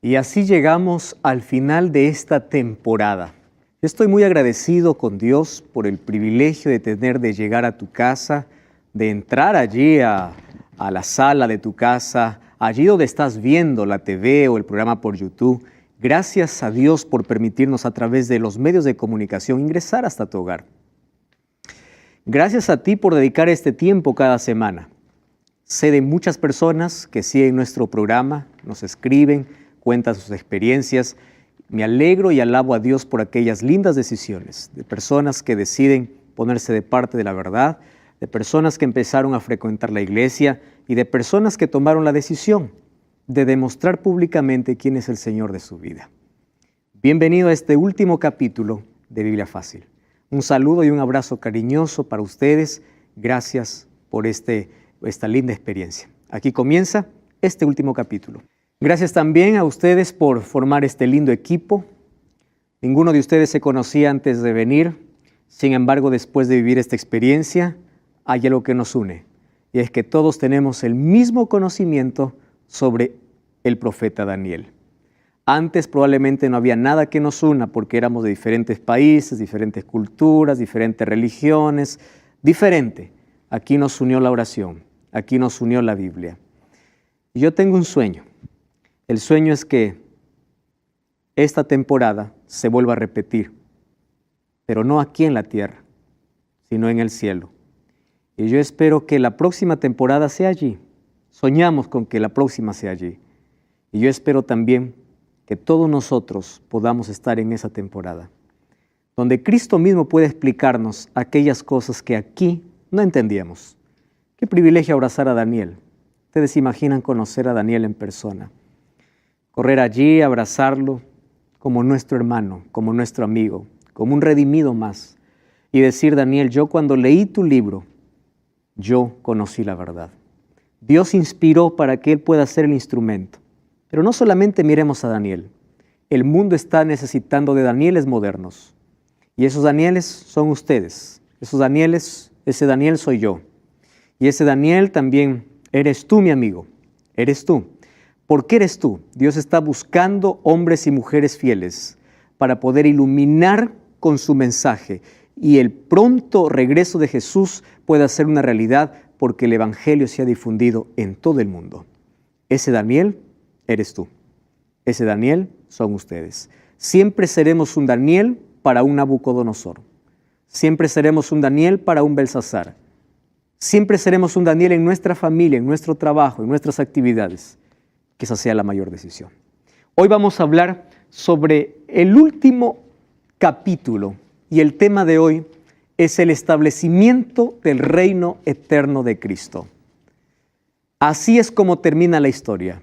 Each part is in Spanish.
Y así llegamos al final de esta temporada. Yo estoy muy agradecido con Dios por el privilegio de llegar a tu casa, de entrar allí a la sala de tu casa, allí donde estás viendo la TV o el programa por YouTube. Gracias a Dios por permitirnos a través de los medios de comunicación ingresar hasta tu hogar. Gracias a ti por dedicar este tiempo cada semana. Sé de muchas personas que siguen nuestro programa, nos escriben, cuentan sus experiencias. Me alegro y alabo a Dios por aquellas lindas decisiones de personas que deciden ponerse de parte de la verdad, de personas que empezaron a frecuentar la iglesia y de personas que tomaron la decisión de demostrar públicamente quién es el Señor de su vida. Bienvenido a este último capítulo de Biblia Fácil. Un saludo y un abrazo cariñoso para ustedes. Gracias por esta linda experiencia. Aquí comienza este último capítulo. Gracias también a ustedes por formar este lindo equipo. Ninguno de ustedes se conocía antes de venir. Sin embargo, después de vivir esta experiencia, hay algo que nos une. Y es que todos tenemos el mismo conocimiento sobre el profeta Daniel. Antes probablemente no había nada que nos una porque éramos de diferentes países, diferentes culturas, diferentes religiones, diferente. Aquí nos unió la oración, aquí nos unió la Biblia. Y yo tengo un sueño. El sueño es que esta temporada se vuelva a repetir, pero no aquí en la tierra, sino en el cielo. Y yo espero que la próxima temporada sea allí. Soñamos con que la próxima sea allí. Y yo espero también que todos nosotros podamos estar en esa temporada, donde Cristo mismo puede explicarnos aquellas cosas que aquí no entendíamos. Qué privilegio abrazar a Daniel. Ustedes se imaginan conocer a Daniel en persona. Correr allí, abrazarlo como nuestro hermano, como nuestro amigo, como un redimido más. Y decir, Daniel, yo cuando leí tu libro, yo conocí la verdad. Dios inspiró para que Él pueda ser el instrumento. Pero no solamente miremos a Daniel. El mundo está necesitando de Danieles modernos. Y esos Danieles son ustedes. Ese Daniel soy yo. Y ese Daniel también eres tú, mi amigo. Eres tú. ¿Por qué eres tú? Dios está buscando hombres y mujeres fieles para poder iluminar con su mensaje y el pronto regreso de Jesús pueda ser una realidad porque el Evangelio se ha difundido en todo el mundo. Ese Daniel eres tú. Ese Daniel son ustedes. Siempre seremos un Daniel para un Nabucodonosor. Siempre seremos un Daniel para un Belsasar. Siempre seremos un Daniel en nuestra familia, en nuestro trabajo, en nuestras actividades. Que esa sea la mayor decisión. Hoy vamos a hablar sobre el último capítulo y el tema de hoy es el establecimiento del reino eterno de Cristo. Así es como termina la historia.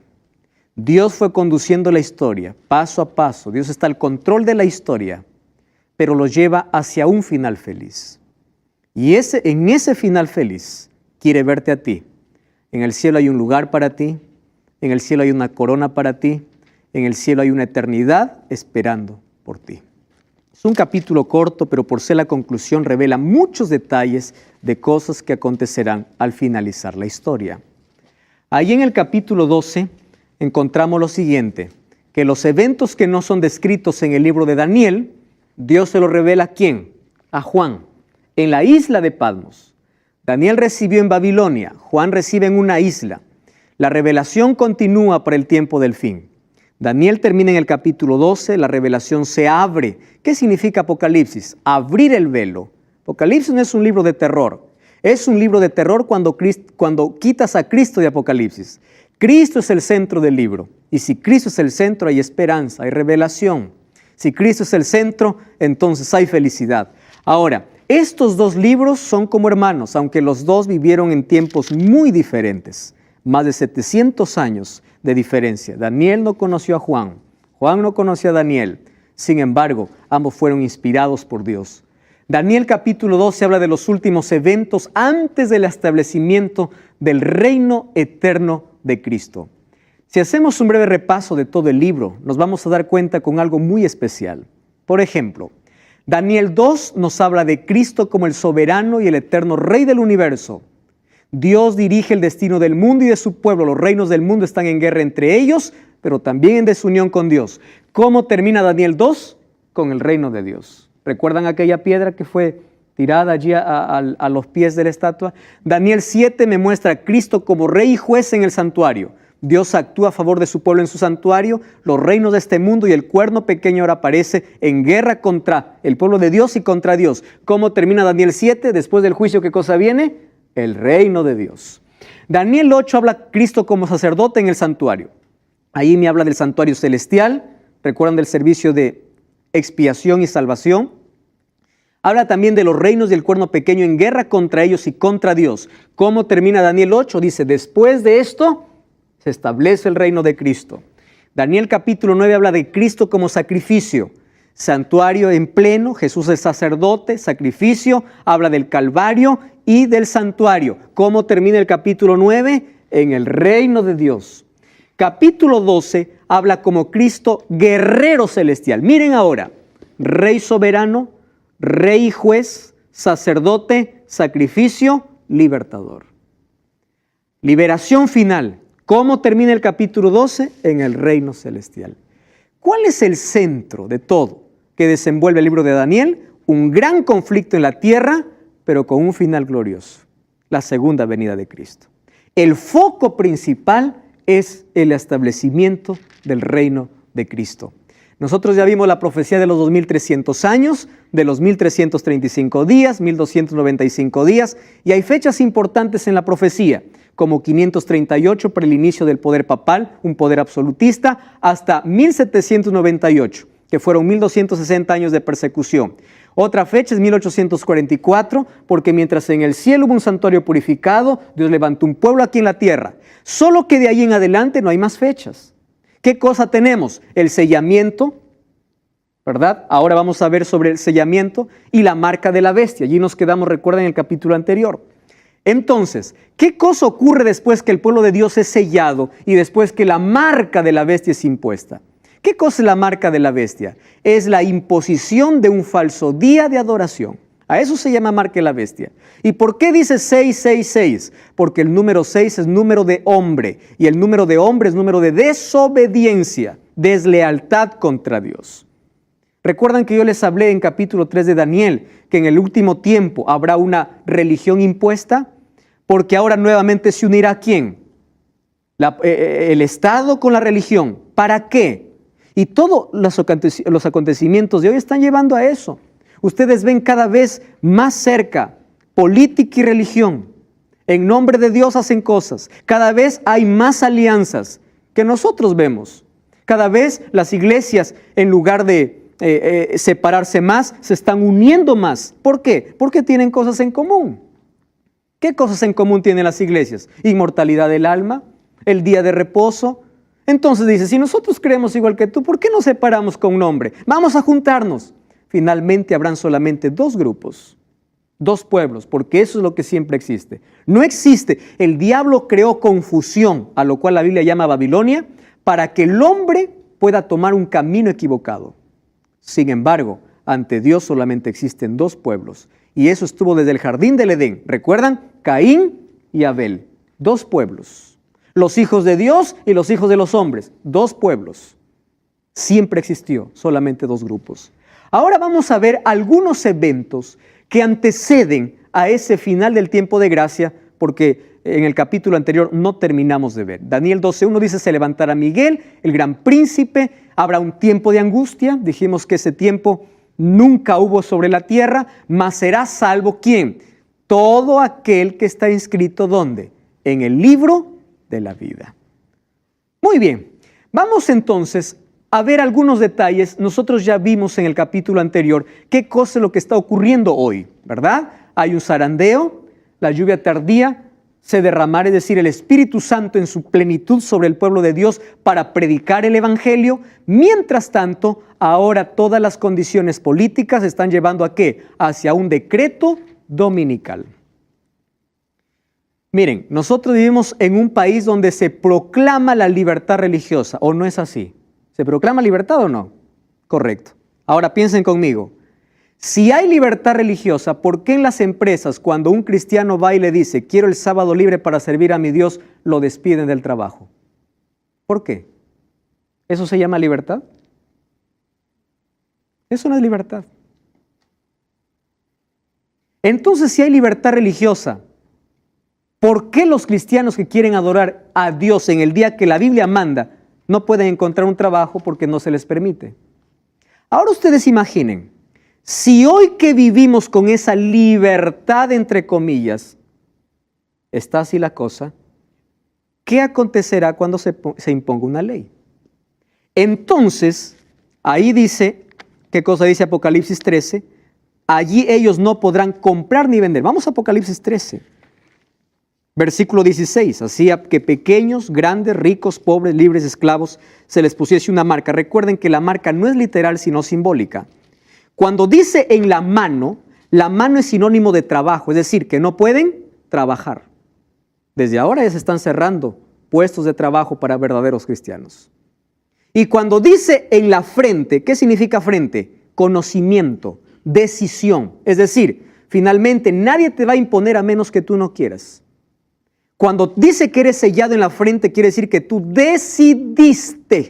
Dios fue conduciendo la historia paso a paso. Dios está al control de la historia, pero lo lleva hacia un final feliz. Y en ese final feliz quiere verte a ti. En el cielo hay un lugar para ti. En el cielo hay una corona para ti. En el cielo hay una eternidad esperando por ti. Es un capítulo corto, pero por ser la conclusión revela muchos detalles de cosas que acontecerán al finalizar la historia. Ahí en el capítulo 12 encontramos lo siguiente, que los eventos que no son descritos en el libro de Daniel, Dios se los revela ¿a quién? A Juan, en la isla de Patmos. Daniel recibió en Babilonia, Juan recibe en una isla. La revelación continúa para el tiempo del fin. Daniel termina en el capítulo 12, la revelación se abre. ¿Qué significa Apocalipsis? Abrir el velo. Apocalipsis no es un libro de terror. Es un libro de terror cuando quitas a Cristo de Apocalipsis. Cristo es el centro del libro. Y si Cristo es el centro, hay esperanza, hay revelación. Si Cristo es el centro, entonces hay felicidad. Ahora, estos dos libros son como hermanos, aunque los dos vivieron en tiempos muy diferentes. Más de 700 años de diferencia. Daniel no conoció a Juan. Juan no conoció a Daniel. Sin embargo, ambos fueron inspirados por Dios. Daniel capítulo 12 habla de los últimos eventos antes del establecimiento del reino eterno de Cristo. Si hacemos un breve repaso de todo el libro, nos vamos a dar cuenta con algo muy especial. Por ejemplo, Daniel 2 nos habla de Cristo como el soberano y el eterno Rey del universo. Dios dirige el destino del mundo y de su pueblo. Los reinos del mundo están en guerra entre ellos, pero también en desunión con Dios. ¿Cómo termina Daniel 2? Con el reino de Dios. ¿Recuerdan aquella piedra que fue tirada allí a los pies de la estatua? Daniel 7 me muestra a Cristo como rey y juez en el santuario. Dios actúa a favor de su pueblo en su santuario. Los reinos de este mundo y el cuerno pequeño ahora aparece en guerra contra el pueblo de Dios y contra Dios. ¿Cómo termina Daniel 7? Después del juicio, ¿qué cosa viene? El reino de Dios. Daniel 8 habla a Cristo como sacerdote en el santuario. Ahí me habla del santuario celestial. ¿Recuerdan del servicio de expiación y salvación? Habla también de los reinos del cuerno pequeño en guerra contra ellos y contra Dios. ¿Cómo termina Daniel 8? Dice, después de esto se establece el reino de Cristo. Daniel capítulo 9 habla de Cristo como sacrificio. Santuario en pleno, Jesús el sacerdote, sacrificio, habla del Calvario y del santuario. ¿Cómo termina el capítulo 9? En el reino de Dios. Capítulo 12 habla como Cristo guerrero celestial. Miren ahora, rey soberano, rey y juez, sacerdote, sacrificio, libertador. Liberación final. ¿Cómo termina el capítulo 12? En el reino celestial. ¿Cuál es el centro de todo que desenvuelve el libro de Daniel? Un gran conflicto en la tierra, pero con un final glorioso. La segunda venida de Cristo. El foco principal es el establecimiento del reino de Cristo. Nosotros ya vimos la profecía de los 2300 años, de los 1335 días, 1295 días, y hay fechas importantes en la profecía, como 538 para el inicio del poder papal, un poder absolutista, hasta 1798, que fueron 1260 años de persecución. Otra fecha es 1844, porque mientras en el cielo hubo un santuario purificado, Dios levantó un pueblo aquí en la tierra. Solo que de ahí en adelante no hay más fechas. ¿Qué cosa tenemos? El sellamiento, ¿verdad? Ahora vamos a ver sobre el sellamiento y la marca de la bestia. Allí nos quedamos, recuerden, en el capítulo anterior. Entonces, ¿qué cosa ocurre después que el pueblo de Dios es sellado y después que la marca de la bestia es impuesta? ¿Qué cosa es la marca de la bestia? Es la imposición de un falso día de adoración. A eso se llama marca de la bestia. ¿Y por qué dice 666? Porque el número 6 es número de hombre y el número de hombre es número de desobediencia, deslealtad contra Dios. Recuerdan que yo les hablé en capítulo 3 de Daniel que en el último tiempo habrá una religión impuesta, porque ahora nuevamente se unirá ¿quién? El Estado con la religión. ¿Para qué? Y todos los acontecimientos de hoy están llevando a eso. Ustedes ven cada vez más cerca política y religión. En nombre de Dios hacen cosas. Cada vez hay más alianzas que nosotros vemos. Cada vez las iglesias, en lugar de separarse más, se están uniendo más. ¿Por qué? Porque tienen cosas en común. ¿Qué cosas en común tienen las iglesias? Inmortalidad del alma, el día de reposo. Entonces dice, si nosotros creemos igual que tú, ¿por qué nos separamos con un hombre? Vamos a juntarnos. Finalmente habrán solamente dos grupos, dos pueblos, porque eso es lo que siempre existe. No existe. El diablo creó confusión, a lo cual la Biblia llama Babilonia, para que el hombre pueda tomar un camino equivocado. Sin embargo, ante Dios solamente existen dos pueblos, y eso estuvo desde el jardín del Edén. ¿Recuerdan? Caín y Abel. Dos pueblos. Los hijos de Dios y los hijos de los hombres. Dos pueblos. Siempre existió solamente dos grupos. Ahora vamos a ver algunos eventos que anteceden a ese final del tiempo de gracia, porque en el capítulo anterior no terminamos de ver. Daniel 12:1 dice, se levantará Miguel, el gran príncipe, habrá un tiempo de angustia. Dijimos que ese tiempo nunca hubo sobre la tierra, mas será salvo ¿quién? Todo aquel que está inscrito ¿dónde? En el libro de la vida. Muy bien, vamos entonces a ver algunos detalles. Nosotros ya vimos en el capítulo anterior qué cosa es lo que está ocurriendo hoy, ¿verdad? Hay un zarandeo, la lluvia tardía se derramará, es decir, el Espíritu Santo en su plenitud sobre el pueblo de Dios para predicar el Evangelio. Mientras tanto, ahora todas las condiciones políticas están llevando ¿a qué? Hacia un decreto dominical. Miren, nosotros vivimos en un país donde se proclama la libertad religiosa, ¿o no es así? ¿Se proclama libertad o no? Correcto. Ahora piensen conmigo. Si hay libertad religiosa, ¿por qué en las empresas cuando un cristiano va y le dice quiero el sábado libre para servir a mi Dios, lo despiden del trabajo? ¿Por qué? ¿Eso se llama libertad? Eso no es libertad. Entonces, si hay libertad religiosa, ¿por qué los cristianos que quieren adorar a Dios en el día que la Biblia manda no pueden encontrar un trabajo porque no se les permite? Ahora ustedes imaginen, si hoy que vivimos con esa libertad, entre comillas, está así la cosa, ¿qué acontecerá cuando se imponga una ley? Entonces, ahí dice, ¿qué cosa dice Apocalipsis 13? Allí ellos no podrán comprar ni vender. Vamos a Apocalipsis 13, versículo 16. Así que pequeños, grandes, ricos, pobres, libres, esclavos, se les pusiese una marca. Recuerden que la marca no es literal, sino simbólica. Cuando dice en la mano es sinónimo de trabajo, es decir, que no pueden trabajar. Desde ahora ya se están cerrando puestos de trabajo para verdaderos cristianos. Y cuando dice en la frente, ¿qué significa frente? Conocimiento, decisión. Es decir, finalmente nadie te va a imponer a menos que tú no quieras. Cuando dice que eres sellado en la frente, quiere decir que tú decidiste,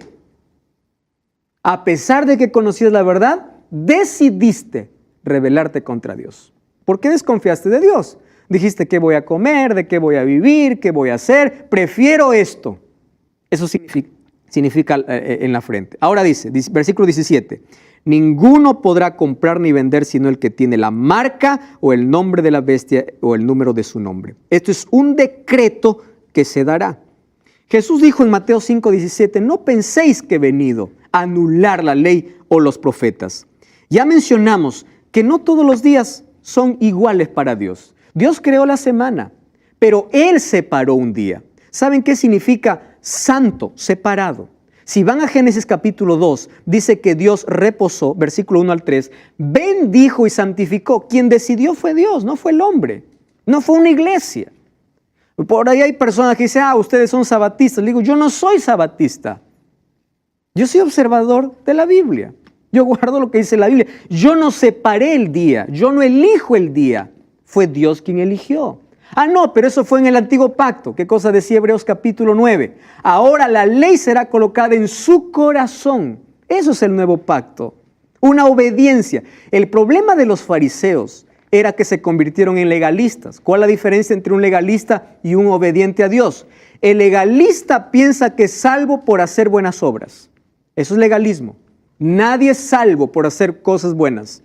a pesar de que conocías la verdad, decidiste rebelarte contra Dios. ¿Por qué desconfiaste de Dios? Dijiste, ¿qué voy a comer? ¿De qué voy a vivir? ¿Qué voy a hacer? Prefiero esto. Eso significa en la frente. Ahora dice, versículo 17, ninguno podrá comprar ni vender sino el que tiene la marca o el nombre de la bestia o el número de su nombre. Esto es un decreto que se dará. Jesús dijo en Mateo 5:17, no penséis que he venido a anular la ley o los profetas. Ya mencionamos que no todos los días son iguales para Dios. Dios creó la semana, pero Él separó un día. ¿Saben qué significa santo, separado? Si van a Génesis capítulo 2, dice que Dios reposó, versículo 1 al 3, bendijo y santificó. Quien decidió fue Dios, no fue el hombre, no fue una iglesia. Por ahí hay personas que dicen, ustedes son sabatistas. Le digo, yo no soy sabatista. Yo soy observador de la Biblia. Yo guardo lo que dice la Biblia. Yo no separé el día, yo no elijo el día. Fue Dios quien eligió. No, pero eso fue en el antiguo pacto. ¿Qué cosa decía Hebreos capítulo 9? Ahora la ley será colocada en su corazón. Eso es el nuevo pacto. Una obediencia. El problema de los fariseos era que se convirtieron en legalistas. ¿Cuál es la diferencia entre un legalista y un obediente a Dios? El legalista piensa que es salvo por hacer buenas obras. Eso es legalismo. Nadie es salvo por hacer cosas buenas.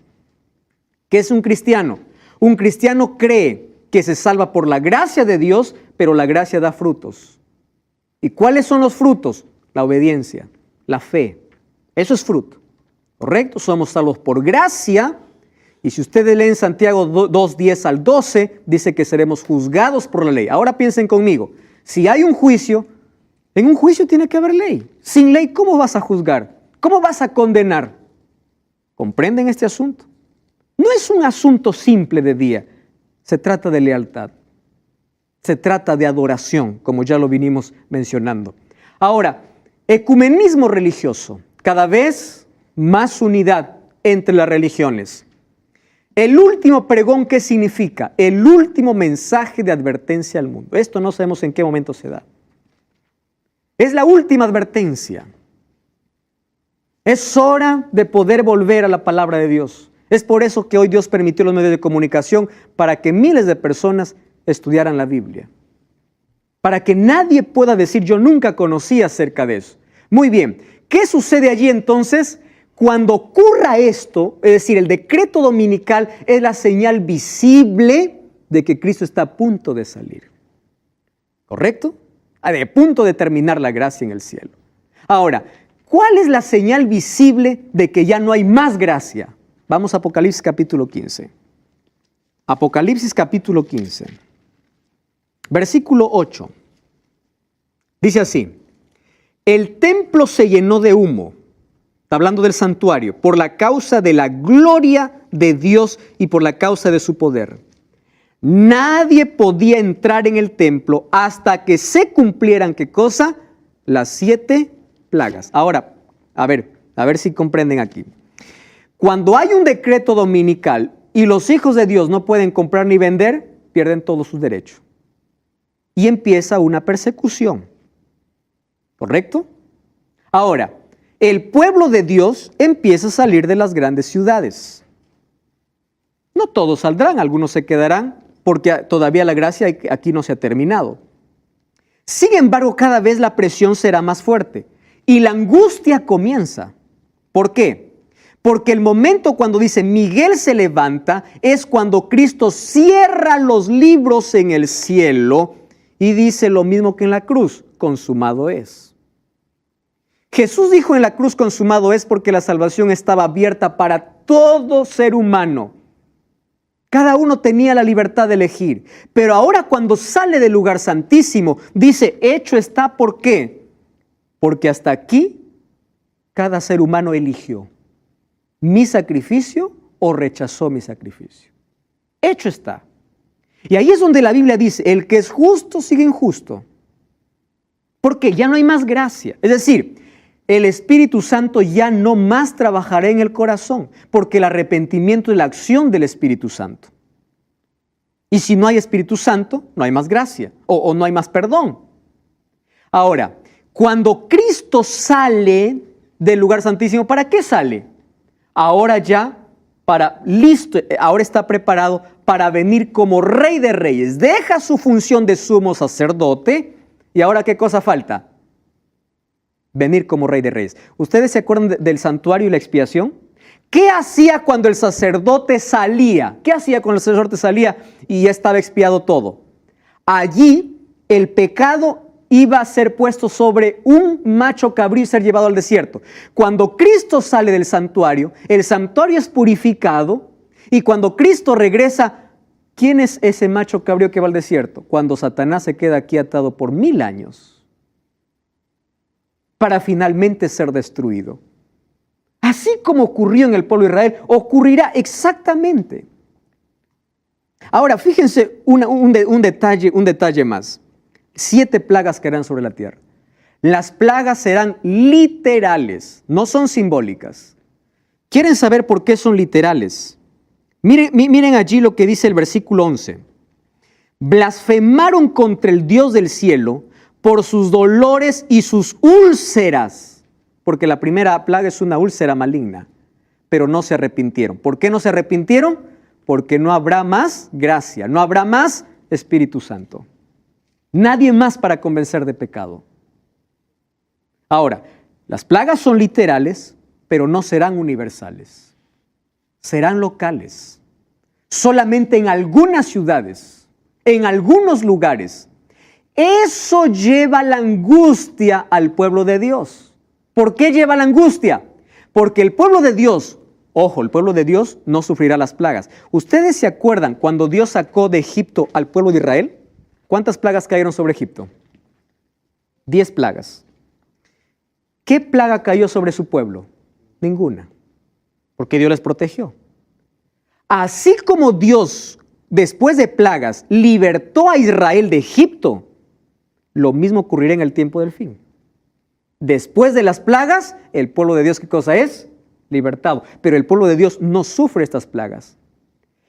¿Qué es un cristiano? Un cristiano cree que se salva por la gracia de Dios, pero la gracia da frutos. ¿Y cuáles son los frutos? La obediencia, la fe. Eso es fruto. ¿Correcto? Somos salvos por gracia. Y si ustedes leen Santiago 2:10 al 12, dice que seremos juzgados por la ley. Ahora piensen conmigo. Si hay un juicio, en un juicio tiene que haber ley. Sin ley, ¿cómo vas a juzgar? ¿Cómo vas a condenar? ¿Comprenden este asunto? No es un asunto simple de día. Se trata de lealtad. Se trata de adoración, como ya lo vinimos mencionando. Ahora, ecumenismo religioso. Cada vez más unidad entre las religiones. El último pregón, ¿qué significa? El último mensaje de advertencia al mundo. Esto no sabemos en qué momento se da. Es la última advertencia. Es hora de poder volver a la palabra de Dios. Es por eso que hoy Dios permitió los medios de comunicación para que miles de personas estudiaran la Biblia. Para que nadie pueda decir, yo nunca conocí acerca de eso. Muy bien, ¿qué sucede allí entonces? Cuando ocurra esto, es decir, el decreto dominical es la señal visible de que Cristo está a punto de salir. ¿Correcto? A punto de terminar la gracia en el cielo. Ahora, ¿cuál es la señal visible de que ya no hay más gracia? Vamos a Apocalipsis capítulo 15. Apocalipsis capítulo 15. Versículo 8. Dice así. El templo se llenó de humo. Está hablando del santuario. Por la causa de la gloria de Dios y por la causa de su poder. Nadie podía entrar en el templo hasta que se cumplieran, ¿qué cosa? Las 7 plagas. Ahora, a ver si comprenden aquí. Cuando hay un decreto dominical y los hijos de Dios no pueden comprar ni vender, pierden todos sus derechos. Y empieza una persecución. ¿Correcto? Ahora, el pueblo de Dios empieza a salir de las grandes ciudades. No todos saldrán, algunos se quedarán, porque todavía la gracia aquí no se ha terminado. Sin embargo, cada vez la presión será más fuerte y la angustia comienza. ¿Por qué? Porque el momento cuando dice Miguel se levanta es cuando Cristo cierra los libros en el cielo y dice lo mismo que en la cruz, consumado es. Jesús dijo en la cruz consumado es porque la salvación estaba abierta para todo ser humano. Cada uno tenía la libertad de elegir. Pero ahora cuando sale del lugar santísimo, dice, hecho está, ¿por qué? Porque hasta aquí cada ser humano eligió mi sacrificio o rechazó mi sacrificio. Hecho está. Y ahí es donde la Biblia dice, el que es justo sigue injusto. Porque ya no hay más gracia. Es decir, el Espíritu Santo ya no más trabajará en el corazón, porque el arrepentimiento es la acción del Espíritu Santo. Y si no hay Espíritu Santo, no hay más gracia o no hay más perdón. Ahora, cuando Cristo sale del lugar santísimo, ¿para qué sale? Ahora ya, ahora está preparado para venir como Rey de Reyes. Deja su función de sumo sacerdote y ahora ¿qué cosa falta? Venir como Rey de Reyes. ¿Ustedes se acuerdan del santuario y la expiación? ¿Qué hacía cuando el sacerdote salía? ¿Qué hacía cuando el sacerdote salía y ya estaba expiado todo? Allí el pecado iba a ser puesto sobre un macho cabrío y ser llevado al desierto. Cuando Cristo sale del santuario, el santuario es purificado y cuando Cristo regresa, ¿quién es ese macho cabrío que va al desierto? Cuando Satanás se queda aquí atado por 1000 años. Para finalmente ser destruido. Así como ocurrió en el pueblo de Israel, ocurrirá exactamente. Ahora, fíjense un detalle más. 7 plagas caerán sobre la tierra. Las plagas serán literales, no son simbólicas. ¿Quieren saber por qué son literales? Miren allí lo que dice el versículo 11. Blasfemaron contra el Dios del cielo por sus dolores y sus úlceras, porque la primera plaga es una úlcera maligna, pero no se arrepintieron. ¿Por qué no se arrepintieron? Porque no habrá más gracia, no habrá más Espíritu Santo. Nadie más para convencer de pecado. Ahora, las plagas son literales, pero no serán universales. Serán locales. Solamente en algunas ciudades, en algunos lugares. Eso lleva la angustia al pueblo de Dios. ¿Por qué lleva la angustia? Porque el pueblo de Dios, ojo, el pueblo de Dios no sufrirá las plagas. ¿Ustedes se acuerdan cuando Dios sacó de Egipto al pueblo de Israel? ¿Cuántas plagas cayeron sobre Egipto? 10 plagas. ¿Qué plaga cayó sobre su pueblo? Ninguna, porque Dios les protegió. Así como Dios, después de plagas, libertó a Israel de Egipto, lo mismo ocurrirá en el tiempo del fin. Después de las plagas, el pueblo de Dios, ¿qué cosa es? Libertado. Pero el pueblo de Dios no sufre estas plagas.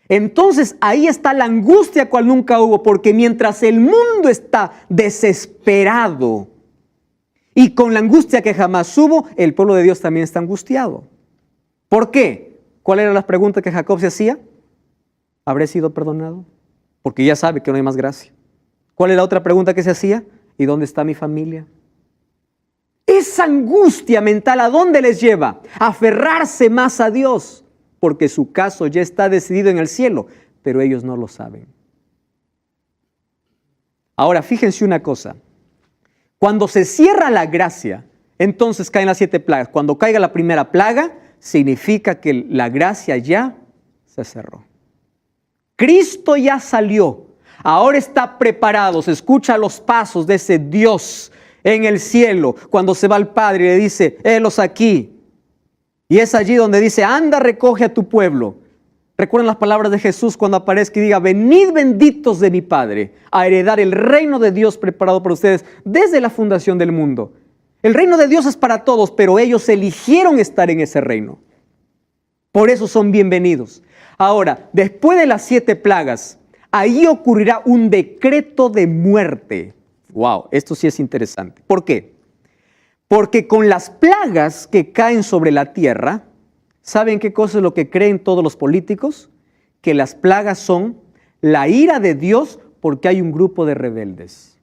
Entonces ahí está la angustia cual nunca hubo, porque mientras el mundo está desesperado y con la angustia que jamás hubo, el pueblo de Dios también está angustiado. ¿Por qué? ¿Cuál era la pregunta que Jacob se hacía? ¿Habré sido perdonado? Porque ya sabe que no hay más gracia. ¿Cuál es la otra pregunta que se hacía? ¿Y dónde está mi familia? Esa angustia mental, ¿a dónde les lleva? A aferrarse más a Dios, porque su caso ya está decidido en el cielo, pero ellos no lo saben. Ahora, fíjense una cosa. Cuando se cierra la gracia, entonces caen las 7 plagas. Cuando caiga la primera plaga, significa que la gracia ya se cerró. Cristo ya salió. Ahora está preparado. Se escucha los pasos de ese Dios en el cielo. Cuando se va al Padre y le dice, helos aquí. Y es allí donde dice, anda, recoge a tu pueblo. Recuerden las palabras de Jesús cuando aparezca y diga, venid benditos de mi Padre a heredar el reino de Dios preparado para ustedes desde la fundación del mundo. El reino de Dios es para todos, pero ellos eligieron estar en ese reino. Por eso son bienvenidos. Ahora, después de las 7 plagas, ahí ocurrirá un decreto de muerte. Wow, esto sí es interesante. ¿Por qué? Porque con las plagas que caen sobre la tierra, ¿saben qué cosa es lo que creen todos los políticos? Que las plagas son la ira de Dios porque hay un grupo de rebeldes.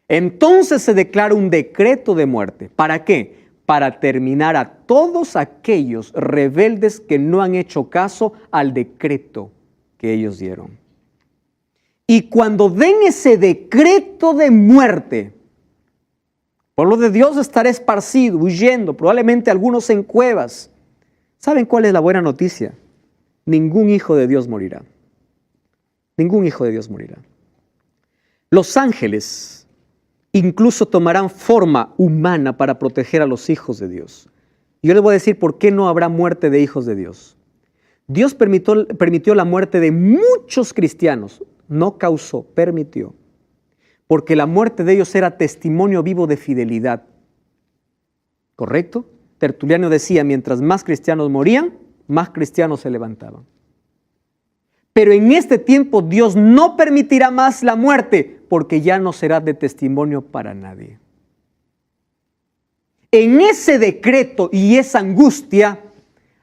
Entonces se declara un decreto de muerte. ¿Para qué? Para terminar a todos aquellos rebeldes que no han hecho caso al decreto que ellos dieron. Y cuando den ese decreto de muerte, el pueblo de Dios estará esparcido, huyendo, probablemente algunos en cuevas. ¿Saben cuál es la buena noticia? Ningún hijo de Dios morirá. Ningún hijo de Dios morirá. Los ángeles incluso tomarán forma humana para proteger a los hijos de Dios. Yo les voy a decir por qué no habrá muerte de hijos de Dios. Dios permitió la muerte de muchos cristianos. No causó, permitió. Porque la muerte de ellos era testimonio vivo de fidelidad. ¿Correcto? Tertuliano decía, mientras más cristianos morían, más cristianos se levantaban. Pero en este tiempo Dios no permitirá más la muerte, porque ya no será de testimonio para nadie. En ese decreto y esa angustia,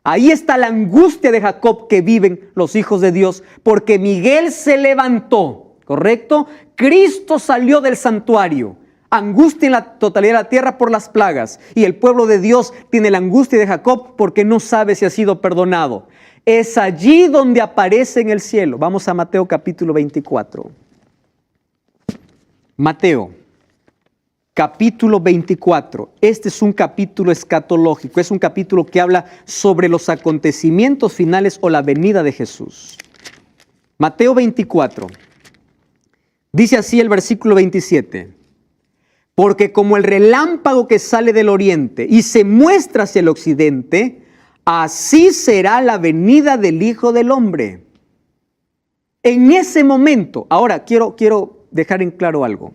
ahí está la angustia de Jacob que viven los hijos de Dios, porque Miguel se levantó, ¿correcto? Cristo salió del santuario. Angustia en la totalidad de la tierra por las plagas. Y el pueblo de Dios tiene la angustia de Jacob porque no sabe si ha sido perdonado. Es allí donde aparece en el cielo. Vamos a Mateo capítulo 24. Mateo capítulo 24. Este es un capítulo escatológico. Es un capítulo que habla sobre los acontecimientos finales o la venida de Jesús. Mateo 24. Dice así el versículo 27. Porque como el relámpago que sale del oriente y se muestra hacia el occidente, así será la venida del Hijo del Hombre. En ese momento, ahora quiero dejar en claro algo.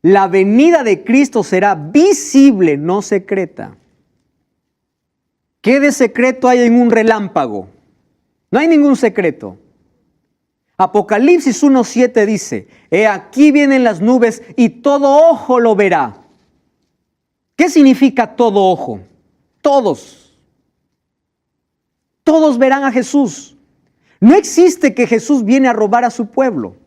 La venida de Cristo será visible, no secreta. ¿Qué de secreto hay en un relámpago? No hay ningún secreto. Apocalipsis 1:7 dice, he aquí vienen las nubes y todo ojo lo verá. ¿Qué significa todo ojo? Todos. Todos verán a Jesús. No existe que Jesús viene a robar a su pueblo.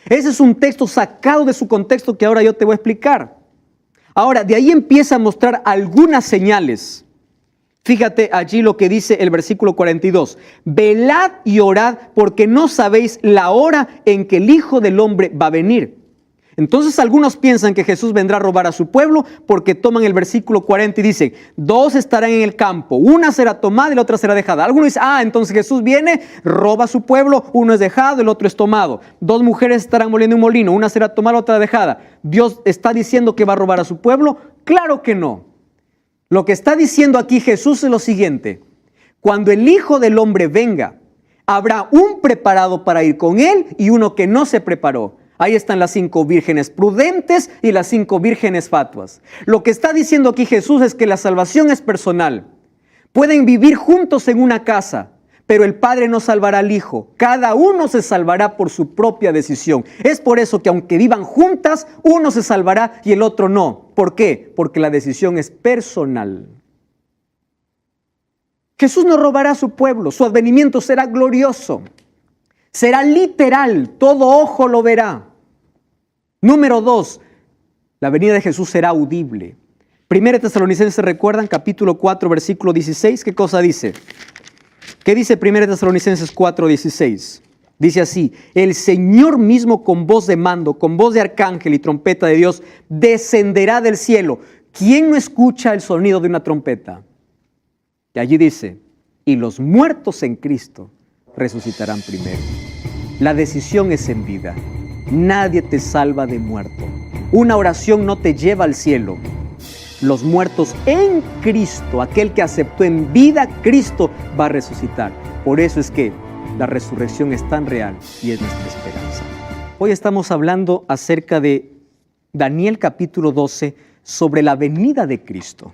Ese es un texto sacado de su contexto que ahora yo te voy a explicar. Ahora, de ahí empieza a mostrar algunas señales. Fíjate allí lo que dice el versículo 42. Velad y orad porque no sabéis la hora en que el Hijo del Hombre va a venir. Entonces algunos piensan que Jesús vendrá a robar a su pueblo porque toman el versículo 40 y dicen, dos estarán en el campo, una será tomada y la otra será dejada. Algunos dicen, entonces Jesús viene, roba a su pueblo, uno es dejado, el otro es tomado. Dos mujeres estarán moliendo un molino, una será tomada, la otra dejada. ¿Dios está diciendo que va a robar a su pueblo? Claro que no. Lo que está diciendo aquí Jesús es lo siguiente: cuando el Hijo del Hombre venga, habrá un preparado para ir con él y uno que no se preparó. Ahí están las 5 vírgenes prudentes y las 5 vírgenes fatuas. Lo que está diciendo aquí Jesús es que la salvación es personal. Pueden vivir juntos en una casa, pero el Padre no salvará al Hijo. Cada uno se salvará por su propia decisión. Es por eso que aunque vivan juntas, uno se salvará y el otro no. ¿Por qué? Porque la decisión es personal. Jesús no robará a su pueblo. Su advenimiento será glorioso. Será literal. Todo ojo lo verá. Número 2. La venida de Jesús será audible. 1 Tesalonicenses, ¿recuerdan? Capítulo 4, versículo 16. ¿Qué cosa dice? ¿Qué dice 1 Tesalonicenses 4, 16? Dice así: el Señor mismo con voz de mando, con voz de arcángel y trompeta de Dios, descenderá del cielo. ¿Quién no escucha el sonido de una trompeta? Y allí dice, y los muertos en Cristo resucitarán primero. La decisión es en vida. Nadie te salva de muerto. Una oración no te lleva al cielo. Los muertos en Cristo, aquel que aceptó en vida Cristo, va a resucitar. Por eso es que la resurrección es tan real y es nuestra esperanza. Hoy estamos hablando acerca de Daniel capítulo 12 sobre la venida de Cristo.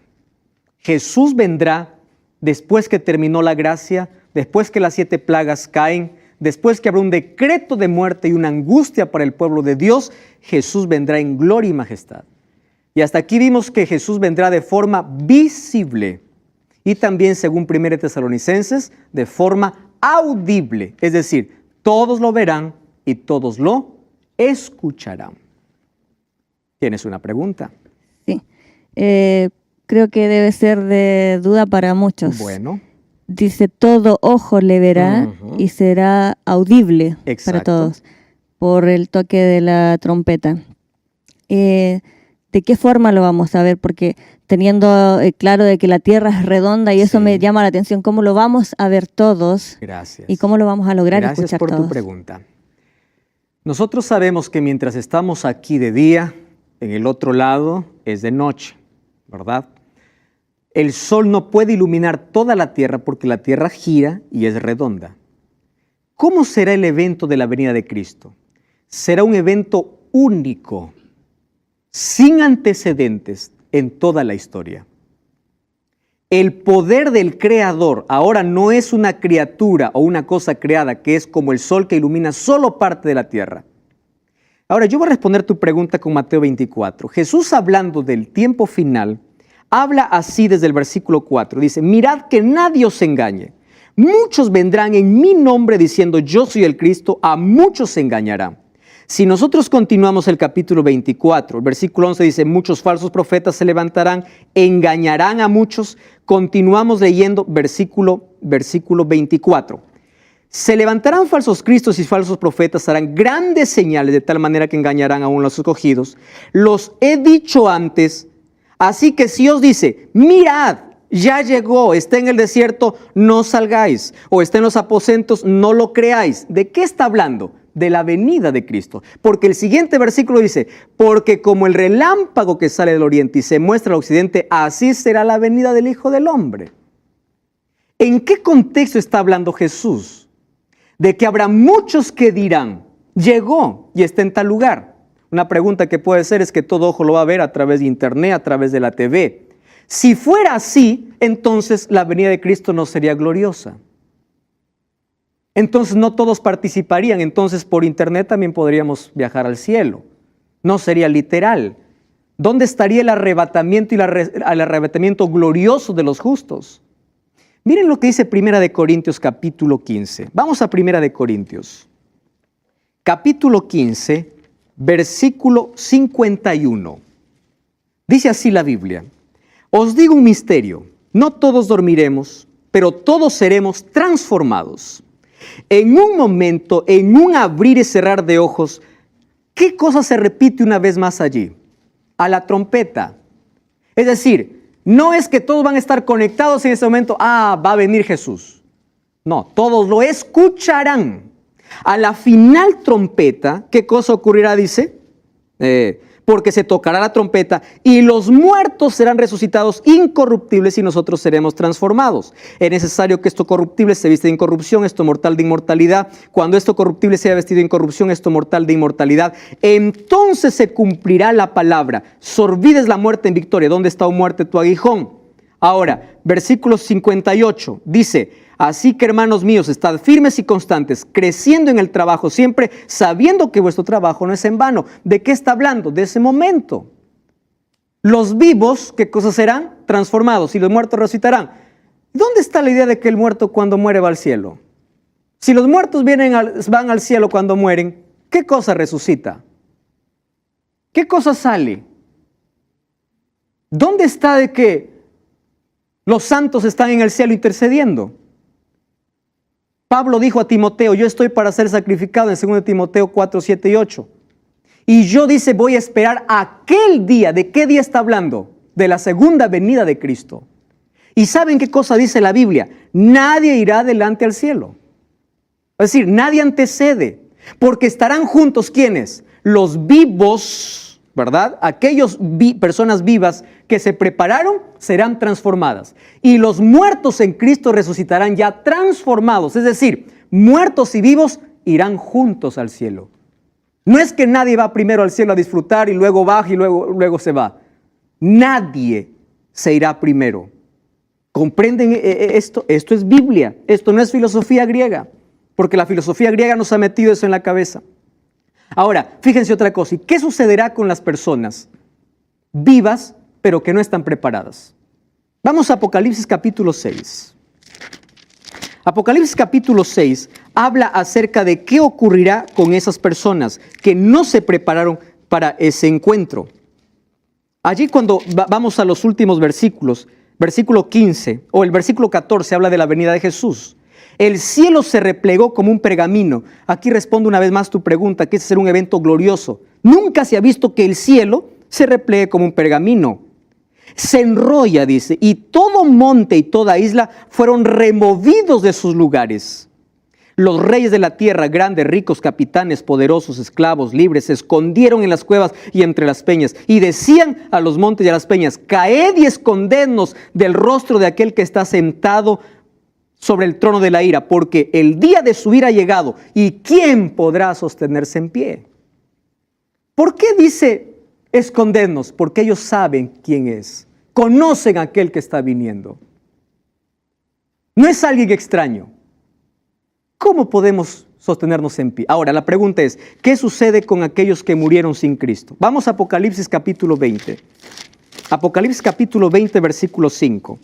Jesús vendrá después que terminó la gracia, después que las 7 plagas caen, después que habrá un decreto de muerte y una angustia para el pueblo de Dios. Jesús vendrá en gloria y majestad. Y hasta aquí vimos que Jesús vendrá de forma visible y también, según 1 Tesalonicenses, de forma audible. Es decir, todos lo verán y todos lo escucharán. ¿Tienes una pregunta? Sí. Creo que debe ser de duda para muchos. Bueno. Dice, todo ojo le verá y será audible para todos por el toque de la trompeta. ¿De qué forma lo vamos a ver? Porque teniendo claro de que la tierra es redonda y eso me llama la atención, ¿cómo lo vamos a ver todos? Gracias. ¿Y cómo lo vamos a lograr escuchar todos? Gracias por tu pregunta. Nosotros sabemos que mientras estamos aquí de día, en el otro lado es de noche, ¿verdad? El sol no puede iluminar toda la tierra porque la tierra gira y es redonda. ¿Cómo será el evento de la venida de Cristo? Será un evento único, sin antecedentes en toda la historia. El poder del Creador ahora no es una criatura o una cosa creada que es como el sol que ilumina solo parte de la tierra. Ahora yo voy a responder tu pregunta con Mateo 24. Jesús, hablando del tiempo final, habla así desde el versículo 4. Dice, mirad que nadie os engañe. Muchos vendrán en mi nombre diciendo yo soy el Cristo, a muchos se engañarán. Si nosotros continuamos el capítulo 24, el versículo 11 dice, muchos falsos profetas se levantarán, engañarán a muchos. Continuamos leyendo versículo 24. Se levantarán falsos cristos y falsos profetas, harán grandes señales de tal manera que engañarán aún a los escogidos. Los he dicho antes, así que si os dice, mirad, ya llegó, está en el desierto, no salgáis, o está en los aposentos, no lo creáis. ¿De qué está hablando? De la venida de Cristo. Porque el siguiente versículo dice, porque como el relámpago que sale del oriente y se muestra al occidente, así será la venida del Hijo del Hombre. ¿En qué contexto está hablando Jesús? De que habrá muchos que dirán, llegó y está en tal lugar. Una pregunta que puede ser es que todo ojo lo va a ver a través de internet, a través de la TV. Si fuera así, entonces la venida de Cristo no sería gloriosa. Entonces no todos participarían, entonces por internet también podríamos viajar al cielo. No sería literal. ¿Dónde estaría el arrebatamiento y el arrebatamiento glorioso de los justos? Miren lo que dice 1 Corintios capítulo 15. Vamos a 1 Corintios. Capítulo 15, versículo 51. Dice así la Biblia. Os digo un misterio, no todos dormiremos, pero todos seremos transformados. En un momento, en un abrir y cerrar de ojos, ¿qué cosa se repite una vez más allí? A la trompeta. Es decir, no es que todos van a estar conectados en ese momento, va a venir Jesús. No, todos lo escucharán. A la final trompeta, ¿qué cosa ocurrirá? Dice, porque se tocará la trompeta y los muertos serán resucitados incorruptibles y nosotros seremos transformados. Es necesario que esto corruptible se viste de incorrupción, esto mortal de inmortalidad. Cuando esto corruptible sea vestido de incorrupción, esto mortal de inmortalidad, entonces se cumplirá la palabra. Sorbides la muerte en victoria. ¿Dónde está, oh muerte, tu aguijón? Ahora, versículo 58 dice, así que hermanos míos, estad firmes y constantes, creciendo en el trabajo siempre, sabiendo que vuestro trabajo no es en vano. ¿De qué está hablando? De ese momento. Los vivos, ¿qué cosas serán? Transformados, y los muertos resucitarán. ¿Dónde está la idea de que el muerto cuando muere va al cielo? Si los muertos van al cielo cuando mueren, ¿qué cosa resucita? ¿Qué cosa sale? ¿Dónde está de que los santos están en el cielo intercediendo? Pablo dijo a Timoteo, yo estoy para ser sacrificado en 2 Timoteo 4, 7 y 8. Y yo, dice, voy a esperar aquel día. ¿De qué día está hablando? De la segunda venida de Cristo. ¿Y saben qué cosa dice la Biblia? Nadie irá adelante al cielo. Es decir, nadie antecede. Porque estarán juntos, ¿quiénes? Los vivos, ¿verdad? Aquellas personas vivas que se prepararon serán transformadas. Y los muertos en Cristo resucitarán ya transformados. Es decir, muertos y vivos irán juntos al cielo. No es que nadie va primero al cielo a disfrutar y luego baja y luego se va. Nadie se irá primero. ¿Comprenden esto? Esto es Biblia. Esto no es filosofía griega. Porque la filosofía griega nos ha metido eso en la cabeza. Ahora, fíjense otra cosa. ¿Y qué sucederá con las personas vivas, pero que no están preparadas. Vamos a Apocalipsis capítulo 6. Apocalipsis capítulo 6 habla acerca de qué ocurrirá con esas personas que no se prepararon para ese encuentro. Allí cuando vamos a los últimos versículos, versículo 15 o el versículo 14 habla de la venida de Jesús. El cielo se replegó como un pergamino. Aquí respondo una vez más tu pregunta, que ese será un evento glorioso. Nunca se ha visto que el cielo se replegue como un pergamino. Se enrolla, dice, y todo monte y toda isla fueron removidos de sus lugares. Los reyes de la tierra, grandes, ricos, capitanes, poderosos, esclavos, libres, se escondieron en las cuevas y entre las peñas, y decían a los montes y a las peñas: caed y escondednos del rostro de aquel que está sentado sobre el trono de la ira, porque el día de su ira ha llegado, y ¿quién podrá sostenerse en pie? ¿Por qué dice escondednos? Porque ellos saben quién es, conocen a aquel que está viniendo. No es alguien extraño. ¿Cómo podemos sostenernos en pie? Ahora, la pregunta es, ¿qué sucede con aquellos que murieron sin Cristo? Vamos a Apocalipsis capítulo 20. Apocalipsis capítulo 20, versículo 5.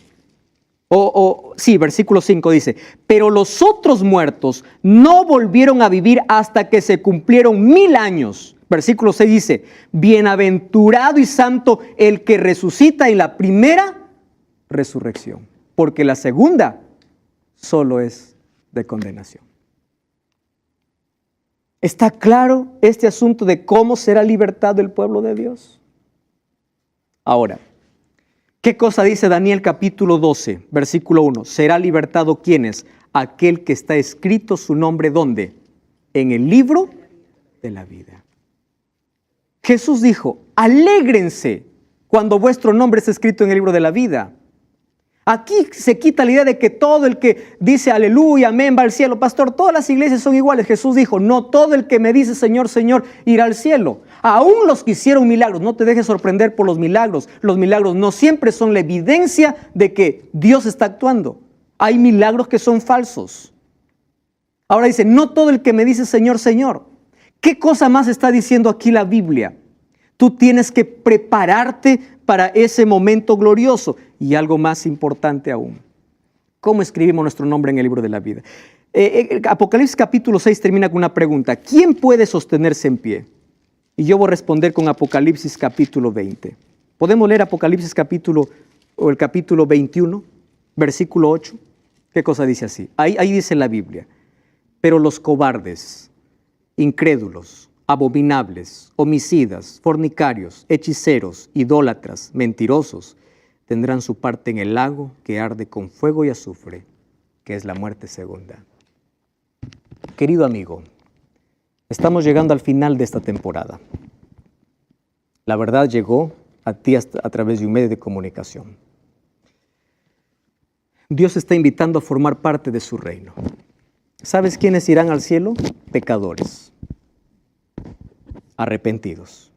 Versículo 5 dice: pero los otros muertos no volvieron a vivir hasta que se cumplieron 1000 años. Versículo 6 dice: bienaventurado y santo el que resucita en la primera resurrección, porque la segunda solo es de condenación. ¿Está claro este asunto de cómo será libertado el pueblo de Dios? Ahora, ¿qué cosa dice Daniel capítulo 12, versículo 1? ¿Será libertado quién es? Aquel que está escrito su nombre, ¿dónde? En el libro de la vida. Jesús dijo: alégrense cuando vuestro nombre está escrito en el libro de la vida. Aquí se quita la idea de que todo el que dice aleluya, amén, va al cielo. Pastor, todas las iglesias son iguales. Jesús dijo: no todo el que me dice Señor, Señor, irá al cielo. Aún los que hicieron milagros, no te dejes sorprender por los milagros. Los milagros no siempre son la evidencia de que Dios está actuando. Hay milagros que son falsos. Ahora dice: no todo el que me dice Señor, Señor. ¿Qué cosa más está diciendo aquí la Biblia? Tú tienes que prepararte para ese momento glorioso. Y algo más importante aún: ¿cómo escribimos nuestro nombre en el libro de la vida? Apocalipsis capítulo 6 termina con una pregunta: ¿quién puede sostenerse en pie? Y yo voy a responder con Apocalipsis capítulo 20. ¿Podemos leer Apocalipsis el capítulo 21, versículo 8? ¿Qué cosa dice así? Ahí dice la Biblia: pero los cobardes, incrédulos, abominables, homicidas, fornicarios, hechiceros, idólatras, mentirosos, tendrán su parte en el lago que arde con fuego y azufre, que es la muerte segunda. Querido amigo, estamos llegando al final de esta temporada. La verdad llegó a ti a través de un medio de comunicación. Dios está invitando a formar parte de su reino. ¿Sabes quiénes irán al cielo? Pecadores, arrepentidos.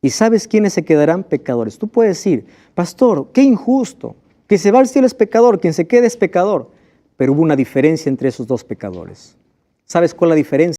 ¿Y sabes quiénes se quedarán? Pecadores. Tú puedes decir: pastor, qué injusto. Quien se va al cielo es pecador, quien se queda es pecador. Pero hubo una diferencia entre esos dos pecadores. ¿Sabes cuál es la diferencia?